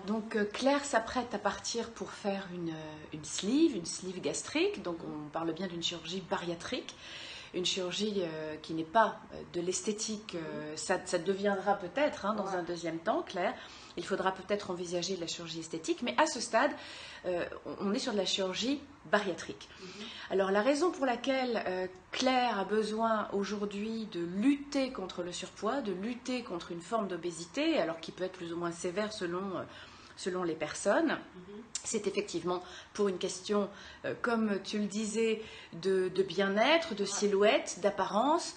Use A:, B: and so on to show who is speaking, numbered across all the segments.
A: Donc Claire s'apprête à partir pour faire une sleeve gastrique. Donc on parle bien d'une chirurgie bariatrique, une chirurgie qui n'est pas de l'esthétique. Ça deviendra peut-être dans un deuxième temps, Claire. Il faudra peut-être envisager de la chirurgie esthétique, mais à ce stade, on est sur de la chirurgie bariatrique. Alors la raison pour laquelle Claire a besoin aujourd'hui de lutter contre le surpoids, de lutter contre une forme d'obésité, alors qui peut être plus ou moins sévère selon les personnes, c'est effectivement pour une question, comme tu le disais, de bien-être, de silhouette, d'apparence,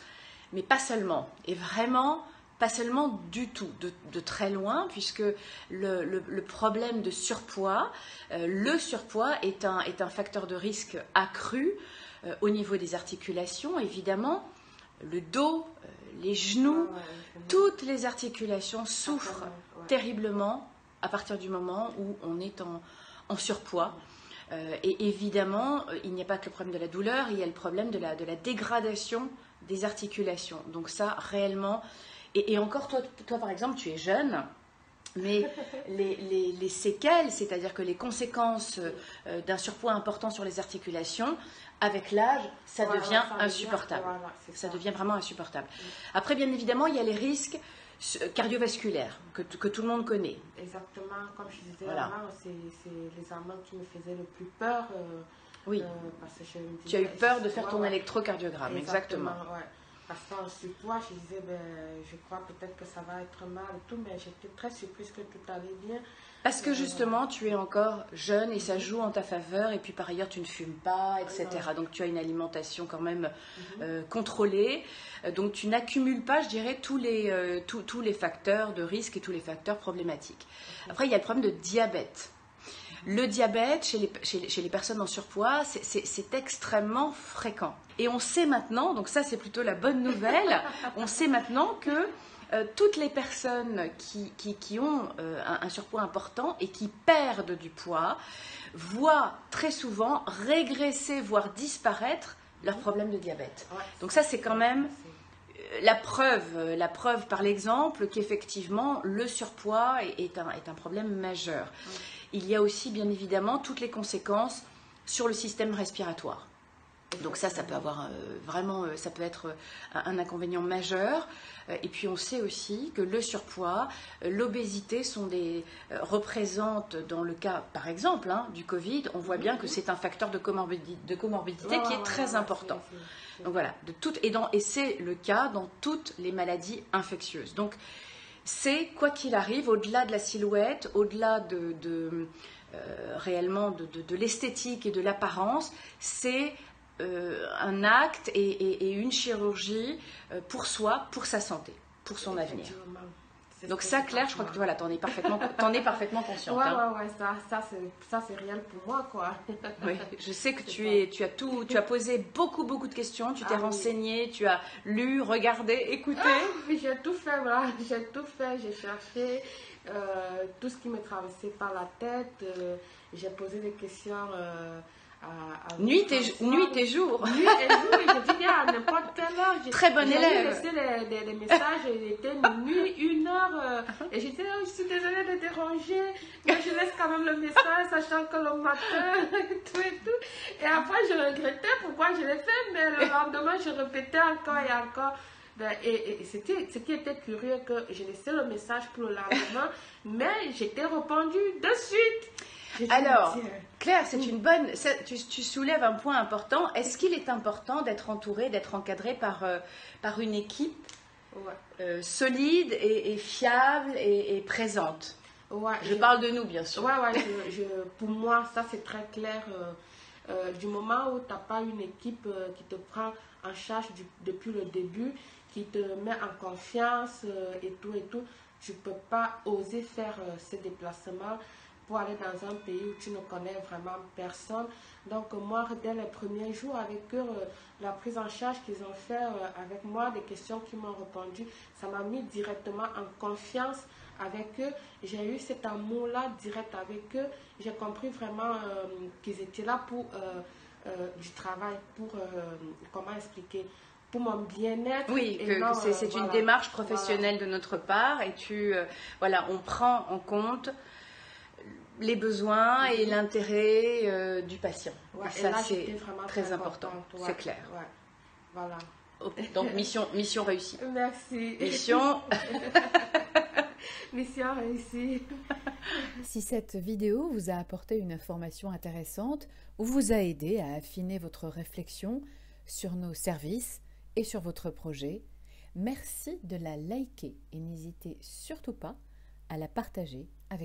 A: mais pas seulement. Et vraiment, pas seulement du tout, de très loin, puisque le problème de surpoids, le surpoids est un facteur de risque accru au niveau des articulations, évidemment, le dos, les genoux, toutes les articulations souffrent terriblement à partir du moment où on est en surpoids. Et évidemment, il n'y a pas que le problème de la douleur, il y a le problème de la dégradation des articulations. Donc ça, réellement... Et encore, toi, par exemple, tu es jeune, mais les séquelles, c'est-à-dire que les conséquences d'un surpoids important sur les articulations, avec l'âge, ça devient insupportable. Ça devient vraiment insupportable. Après, bien évidemment, il y a les risques cardiovasculaires que tout le monde connaît.
B: Exactement, comme je disais avant, c'est les hormones qui me faisaient le plus peur. Parce que je me disais,
A: tu as eu peur de faire ton électrocardiogramme, exactement.
B: Parce qu'en surpoids, je disais, je crois peut-être que ça va être mal et tout, mais j'étais très surprise que tout allait bien.
A: Parce que justement, tu es encore jeune et ça joue en ta faveur, et puis par ailleurs, tu ne fumes pas, etc. Donc tu as une alimentation quand même contrôlée. Donc tu n'accumules pas, je dirais, tous les facteurs de risque et tous les facteurs problématiques. Après, il y a le problème de diabète. Le diabète, chez les personnes en surpoids, c'est extrêmement fréquent. Et on sait maintenant, donc ça c'est plutôt la bonne nouvelle, on sait maintenant que toutes les personnes qui ont un surpoids important et qui perdent du poids voient très souvent régresser, voire disparaître leur problème de diabète. Donc ça c'est quand même la preuve par l'exemple qu'effectivement le surpoids est un problème majeur. Il y a aussi bien évidemment toutes les conséquences sur le système respiratoire. Donc ça peut avoir ça peut être un inconvénient majeur. Et puis on sait aussi que le surpoids, l'obésité représentent dans le cas, par exemple, du Covid, on voit bien que c'est un facteur de comorbidité qui est très important. Donc voilà, et c'est le cas dans toutes les maladies infectieuses. Donc c'est, quoi qu'il arrive, au-delà de la silhouette, au-delà réellement de l'esthétique et de l'apparence, c'est un acte et une chirurgie pour soi, pour sa santé, pour son avenir. Donc ça, Claire, je crois que voilà, t'en es parfaitement consciente.
B: Ça c'est réel pour moi, quoi.
A: Oui, je sais que tu as posé beaucoup de questions, tu t'es renseignée, tu as lu, regardé, écouté.
B: J'ai tout fait, voilà, j'ai cherché tout ce qui me traversait par la tête, j'ai posé des questions.
A: Nuit et jour.
B: Nuit et jour, je dis à n'importe quelle heure.
A: Très bonne élève.
B: J'ai laissé des messages, il était minuit, 1h, et j'ai dit, je suis désolée de déranger, mais je laisse quand même le message, sachant que le matin, tout et tout. Et après, je regrettais pourquoi je l'ai fait, mais le lendemain, je répétais encore et encore. Et c'était ce qui était curieux, que j'ai laissé le message pour le lendemain, mais j'étais répondue de suite.
A: Alors, Claire, c'est une bonne. Tu soulèves un point important. Est-ce qu'il est important d'être entouré, d'être encadré par une équipe solide et fiable et présente? Je parle de nous, bien sûr.
B: Pour moi, ça c'est très clair. Du moment où tu n'as pas une équipe qui te prend en charge depuis le début, qui te met en confiance et tout, tu ne peux pas oser faire ces déplacements pour aller dans un pays où tu ne connais vraiment personne. Donc moi, dès les premiers jours avec eux, la prise en charge qu'ils ont fait avec moi, des questions qu'ils m'ont répondu, ça m'a mis directement en confiance avec eux. J'ai eu cet amour-là direct avec eux. J'ai compris vraiment qu'ils étaient là pour du travail, pour, comment expliquer, pour mon bien-être.
A: Oui, c'est une démarche professionnelle de notre part, et on prend en compte les besoins et l'intérêt du patient.
B: Ouais,
A: Ça,
B: là,
A: c'est
B: j'étais vraiment
A: très important,
B: importante, ouais,
A: c'est clair.
B: ouais, voilà.
A: Ok, donc mission réussie.
B: Merci.
A: Mission.
B: Mission réussie.
C: Si cette vidéo vous a apporté une information intéressante ou vous a aidé à affiner votre réflexion sur nos services et sur votre projet, merci de la liker et n'hésitez surtout pas à la partager avec